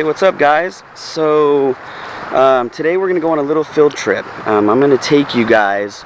what's up guys? So today we're gonna go on a little field trip. I'm gonna take you guys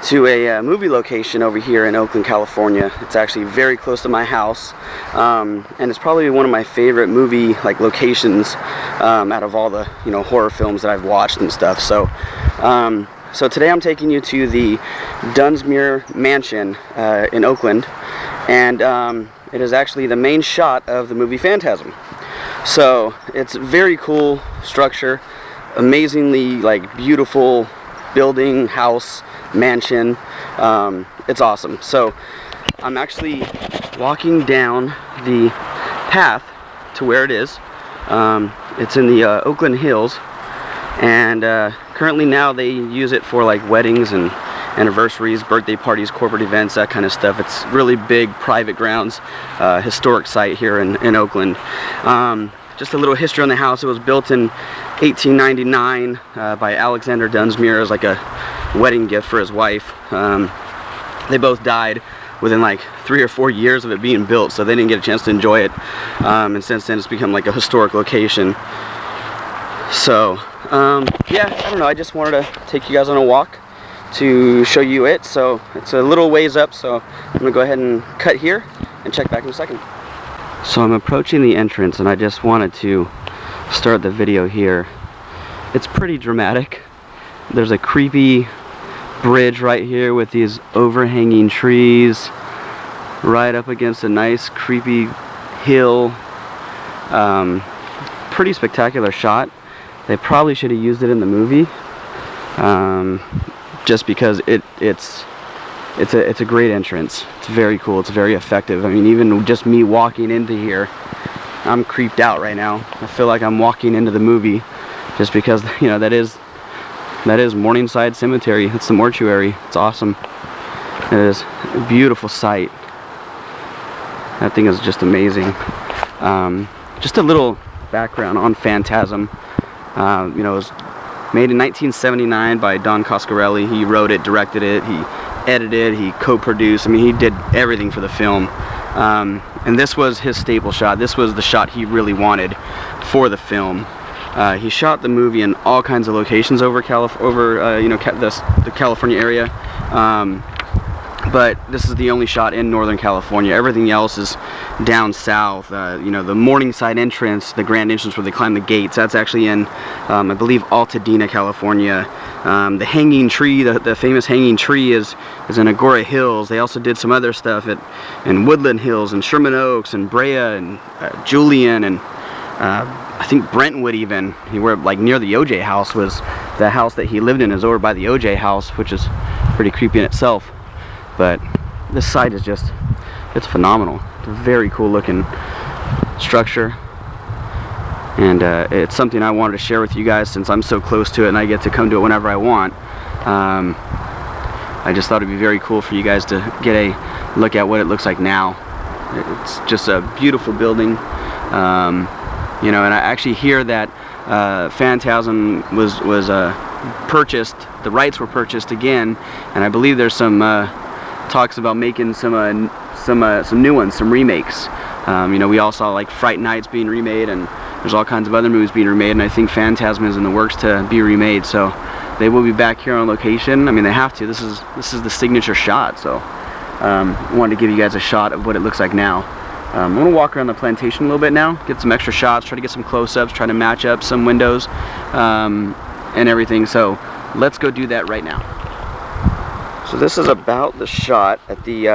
to a movie location over here in Oakland, California. It's actually very close to my house, and it's probably one of my favorite movie locations out of all the horror films that I've watched and stuff. So so today I'm taking you to the Dunsmuir Mansion in Oakland, and it is actually the main shot of the movie Phantasm. So it's a very cool structure, amazingly beautiful building, house, mansion. It's awesome. So I'm actually walking down the path to where it is. It's in the Oakland Hills, and currently now they use it for weddings and anniversaries, birthday parties, corporate events, that kind of stuff. It's really big private grounds, historic site here in Oakland. Just a little history on the house. It was built in 1899 by Alexander Dunsmuir as a wedding gift for his wife. They both died within 3 or 4 years of it being built, so they didn't get a chance to enjoy it. And since then it's become a historic location. So yeah, I don't know, I just wanted to take you guys on a walk to show you it. So it's a little ways up, so I'm gonna go ahead and cut here and check back in a second. So I'm approaching the entrance, and I just wanted to start the video here. It's pretty dramatic. There's a creepy bridge right here with these overhanging trees right up against a nice creepy hill. Pretty spectacular shot. They probably should have used it in the movie, just because it's a great entrance. It's very cool. It's very effective. I mean, even just me walking into here, I'm creeped out right now. I feel like I'm walking into the movie, just because that is Morningside Cemetary. It's the mortuary. It's awesome. It is a beautiful sight. That thing is just amazing. Just a little background on Phantasm. It was made in 1979 by Don Coscarelli. He wrote it, directed it, he edited, he co-produced. I mean, he did everything for the film. And this was his staple shot. This was the shot he really wanted for the film. He shot the movie in all kinds of locations over the California area. But this is the only shot in Northern California. Everything else is down south. The Morningside entrance, the grand entrance where they climb the gates, that's actually in, I believe, Altadena, California. The hanging tree, the famous hanging tree is in Agora Hills. They also did some other stuff in Woodland Hills and Sherman Oaks and Brea and Julian and I think Brentwood even. Where near the OJ house was the house that he lived in, is over by the OJ house, which is pretty creepy in itself. But this site is it's phenomenal. It's a very cool looking structure, and it's something I wanted to share with you guys since I'm so close to it and I get to come to it whenever I want. I just thought it'd be very cool for you guys to get a look at what it looks like now. It's just a beautiful building. And I actually hear that Phantasm was purchased. The rights were purchased again, and I believe there's some talks about making some new ones, some remakes. We all saw Fright Nights being remade, and there's all kinds of other movies being remade, and I think Phantasm is in the works to be remade. So they will be back here on location. I mean, they have to. This is the signature shot. So I wanted to give you guys a shot of what it looks like now. I'm gonna walk around the plantation a little bit now, get some extra shots, try to get some close-ups, try to match up some windows and everything. So let's go do that right now. So this is about the shot at the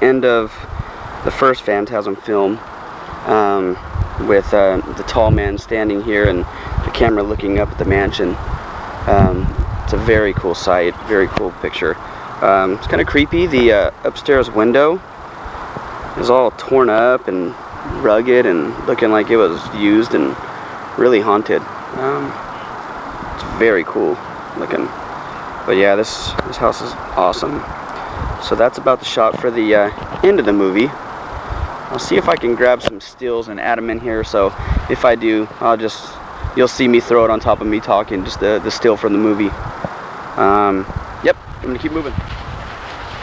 end of the first Phantasm film, with the tall man standing here and the camera looking up at the mansion. It's a very cool sight, very cool picture. It's kind of creepy. The upstairs window is all torn up and rugged and looking like it was used and really haunted. It's very cool looking. But yeah, this house is awesome. So that's about the shot for the end of the movie. I'll see if I can grab some stills and add them in here. So if I do, you'll see me throw it on top of me talking, just the still from the movie. Yep, I'm gonna keep moving.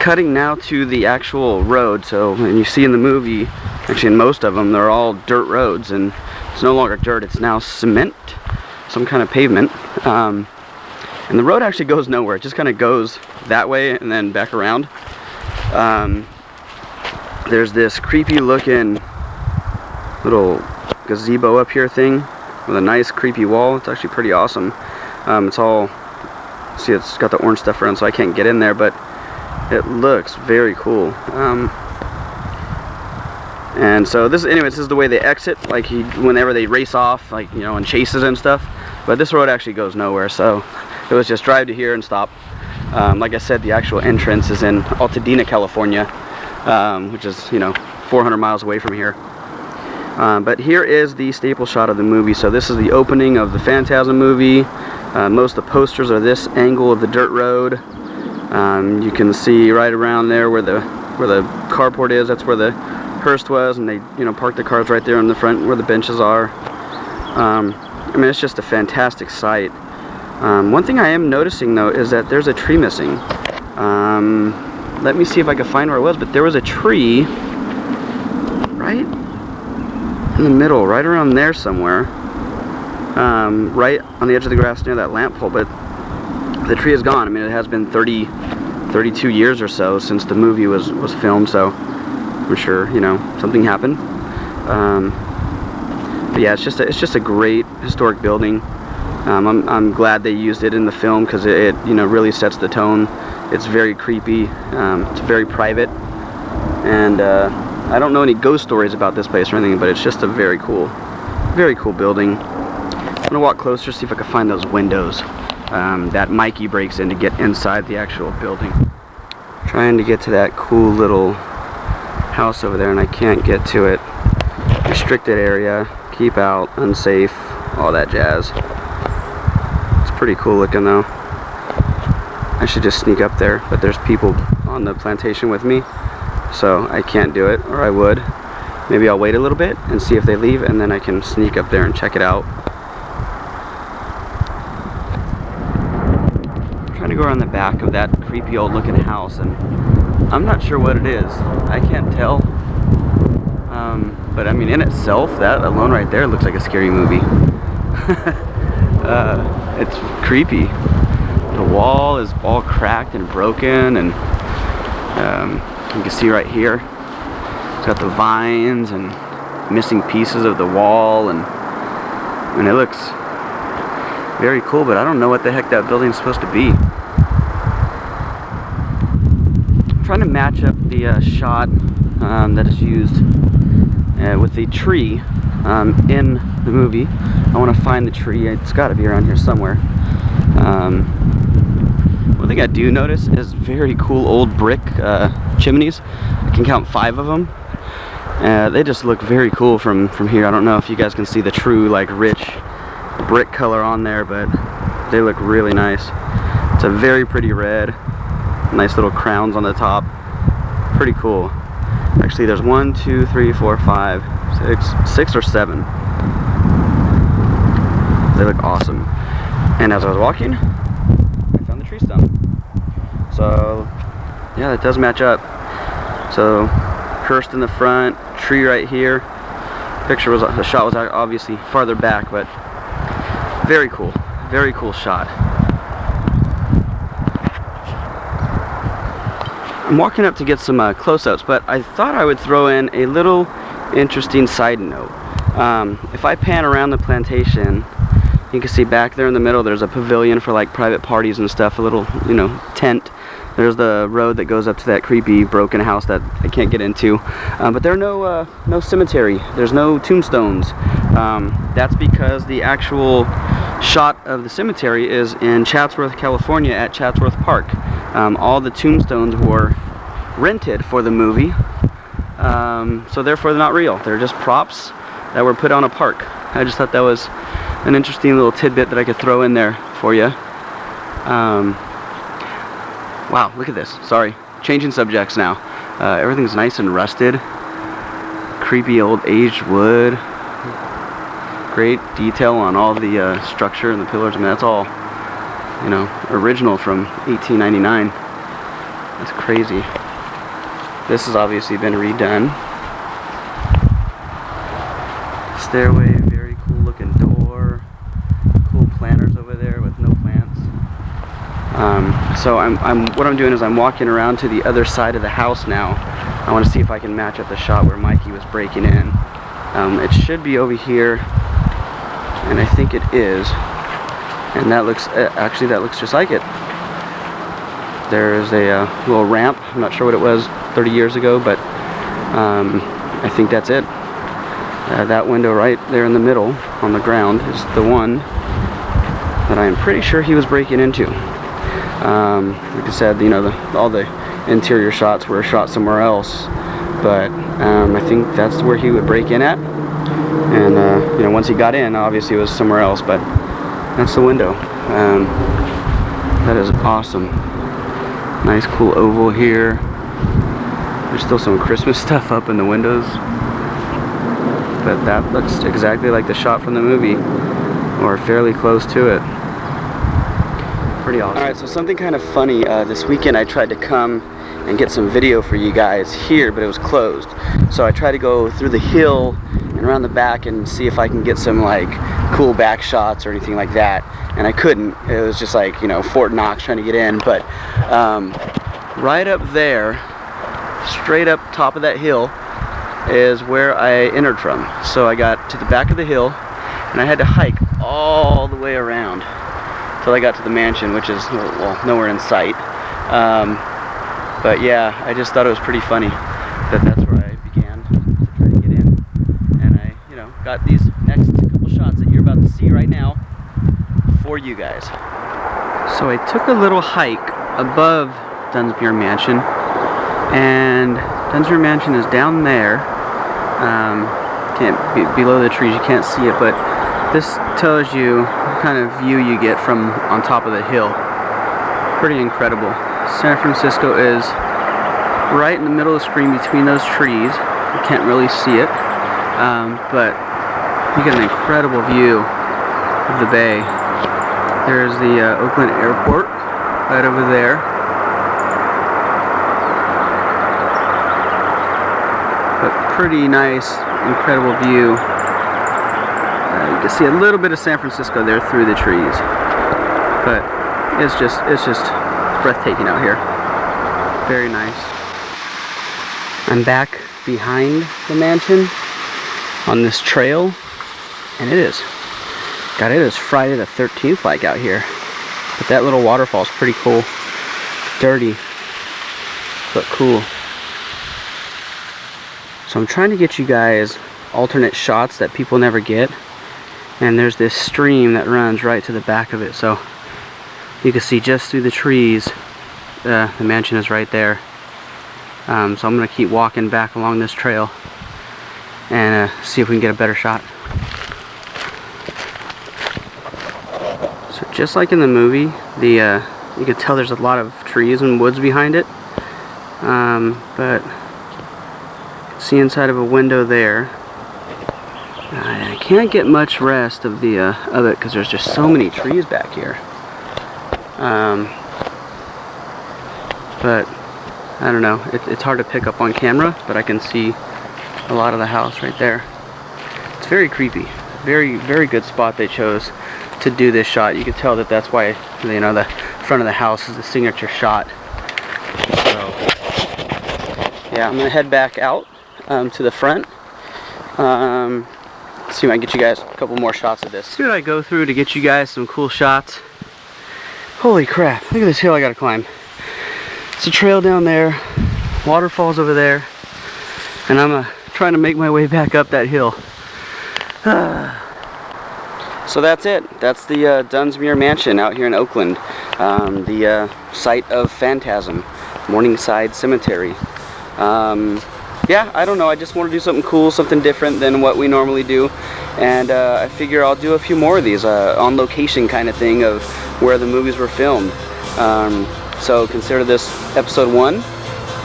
cutting now to the actual road. So, and you see in the movie, actually in most of them, they're all dirt roads, and it's no longer dirt, it's now cement, some kind of pavement. And the road actually goes nowhere. It just kind of goes that way and then back around. There's this creepy looking little gazebo up here thing with a nice creepy wall. It's actually pretty awesome. It's all, see, it's got the orange stuff around, so I can't get in there, but it looks very cool. And so this, anyways, this is the way they exit, like whenever they race off, like, you know, in chases and stuff. But this road actually goes nowhere, so it was just drive to here and stop. Like I said, the actual entrance is in Altadena, California, which is, you know, 400 miles away from here. But here is the staple shot of the movie. So this is the opening of the Phantasm movie. Most of the posters are this angle of the dirt road. You can see right around there where the carport is. That's where the hearse was, and they, you know, parked the cars right there in the front where the benches are. I mean, it's just a fantastic sight. One thing I am noticing though is that there's a tree missing. Let me see if I can find where it was, but there was a tree right in the middle, right around there somewhere, right on the edge of the grass near that lamp pole, but the tree is gone. I mean, it has been 32 years or so since the movie was filmed, so I'm sure, you know, something happened. But yeah, it's just a great historic building. I'm glad they used it in the film, because it you know, really sets the tone. It's very creepy. It's very private, and I don't know any ghost stories about this place or anything, but it's just a very cool building. I'm gonna walk closer, see if I can find those windows that Mikey breaks in to get inside the actual building. Trying to get to that cool little house over there, and I can't get to it. Restricted area, keep out, unsafe, all that jazz. It's pretty cool looking though. I should just sneak up there, but there's people on the plantation with me, so I can't do it, or I would. Maybe I'll wait a little bit and see if they leave, and then I can sneak up there and check it out. I'm trying to go around the back of that creepy old looking house, and I'm not sure what it is. I can't tell. But I mean, in itself, that alone right there looks like a scary movie. It's creepy. The wall is all cracked and broken, and you can see right here, it's got the vines and missing pieces of the wall, and it looks very cool, but I don't know what the heck that building's supposed to be. I'm trying to match up the shot that is used with the tree in the movie. I want to find the tree. It's got to be around here somewhere. One thing I do notice is very cool old brick chimneys. I can count 5 of them. They just look very cool from here. I don't know if you guys can see the true, like, rich brick color on there, but they look really nice. It's a very pretty red. Nice little crowns on the top. Pretty cool. Actually, there's 1, 2, 3, 4, 5, 6 or 7. They look awesome. And as I was walking, I found the tree stump. So yeah, that does match up. So hearse in the front, tree right here. The shot was obviously farther back, but very cool shot. I'm walking up to get some close-ups, but I thought I would throw in a little interesting side note. If I pan around the plantation, you can see back there in the middle there's a pavilion for like private parties and stuff, a little, you know, tent. There's the road that goes up to that creepy broken house that I can't get into, but there are no cemetery. There's no tombstones. That's because the actual shot of the cemetery is in Chatsworth, California, at Chatsworth Park. All the tombstones were rented for the movie, so therefore they're not real. They're just props that were put on a park. I just thought that was an interesting little tidbit that I could throw in there for you. Wow, look at this. Sorry, changing subjects now. Everything's nice and rusted. Creepy old aged wood. Great detail on all the structure and the pillars. I mean, that's all, you know, original from 1899. That's crazy. This has obviously been redone. Stairway, very cool looking door. Cool planters over there with no plants. So what I'm doing is I'm walking around to the other side of the house now. I want to see if I can match up the shot where Mikey was breaking in. It should be over here, and I think it is. And that looks, actually that looks just like it. There's a little ramp. I'm not sure what it was 30 years ago, but I think that's it. That window right there in the middle on the ground is the one that I'm pretty sure he was breaking into. Like I said, you know, all the interior shots were shot somewhere else, but I think that's where he would break in at. And you know, once he got in, obviously it was somewhere else, but that's the window. That is awesome. Nice cool oval here. There's still some Christmas stuff up in the windows, but that looks exactly like the shot from the movie, or fairly close to it. Pretty awesome. Alright, so something kind of funny. This weekend I tried to come and get some video for you guys here, but it was closed. So I tried to go through the hill and around the back and see if I can get some like cool back shots or anything like that, and I couldn't. It was just like, you know, Fort Knox trying to get in. But right up there, straight up top of that hill, is where I entered from. So I got to the back of the hill and I had to hike all the way around till I got to the mansion, which is, well, nowhere in sight. But yeah, I just thought it was pretty funny that that's where I began to try to get in. And I, you know, got these next couple shots that you're about to see right now for you guys. So I took a little hike above Dunsmuir Mansion, and Dunsmuir Mansion is down there. Can't be below the trees, you can't see it, but this tells you what kind of view you get from on top of the hill. Pretty incredible. San Francisco is right in the middle of the screen between those trees. You can't really see it, but you get an incredible view of the bay. There's the Oakland Airport right over there. But pretty nice, incredible view. You can see a little bit of San Francisco there through the trees, but it's just breathtaking out here. Very nice. I'm back behind the mansion on this trail, and it is Friday the 13th like out here. But that little waterfall is pretty cool. Dirty, but cool. So I'm trying to get you guys alternate shots that people never get. And there's this stream that runs right to the back of it, so you can see just through the trees. The mansion is right there. So I'm going to keep walking back along this trail and see if we can get a better shot. So just like in the movie, you can tell there's a lot of trees and woods behind it, but you can see inside of a window there. I can't get much rest of it because there's just so many trees back here. But I don't know, it's hard to pick up on camera, but I can see a lot of the house right there. It's very creepy. Very, very good spot they chose to do this shot. You can tell that that's why, you know, the front of the house is the signature shot. So yeah, I'm gonna head back out to the front. See if I can get you guys a couple more shots of this. See what I go through to get you guys some cool shots. Holy crap, look at this hill I gotta climb. It's a trail down there, waterfalls over there, and I'm trying to make my way back up that hill. So that's it. That's the Dunsmuir Mansion out here in Oakland. The site of Phantasm, Morningside Cemetary. Yeah, I don't know, I just want to do something cool, something different than what we normally do, and I figure I'll do a few more of these on location kind of thing of where the movies were filmed. So consider this episode 1,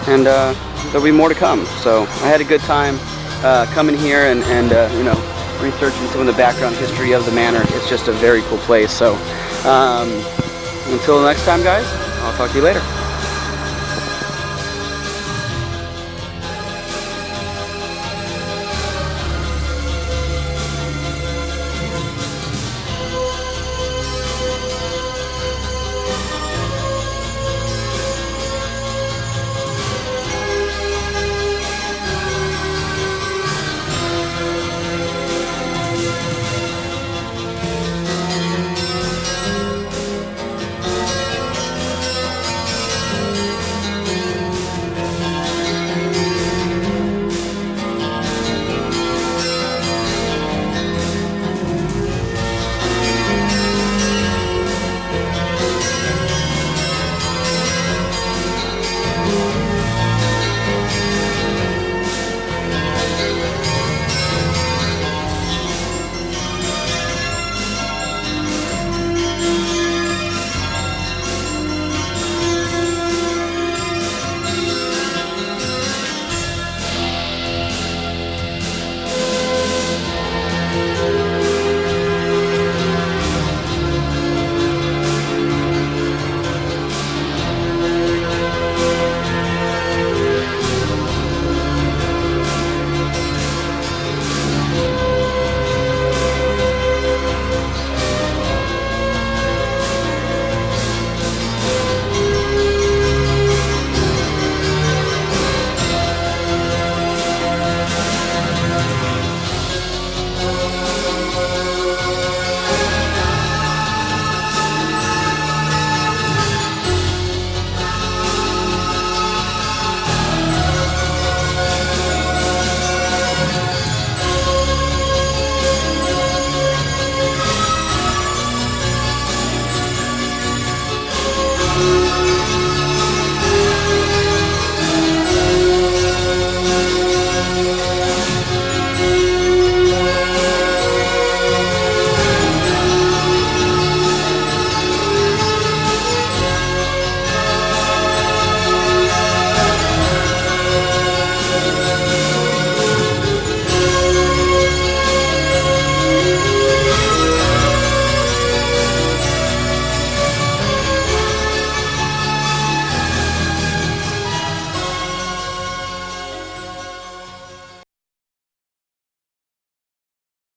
and there'll be more to come. So I had a good time coming here and you know, researching some of the background history of the manor. It's just a very cool place. So until next time, guys, I'll talk to you later.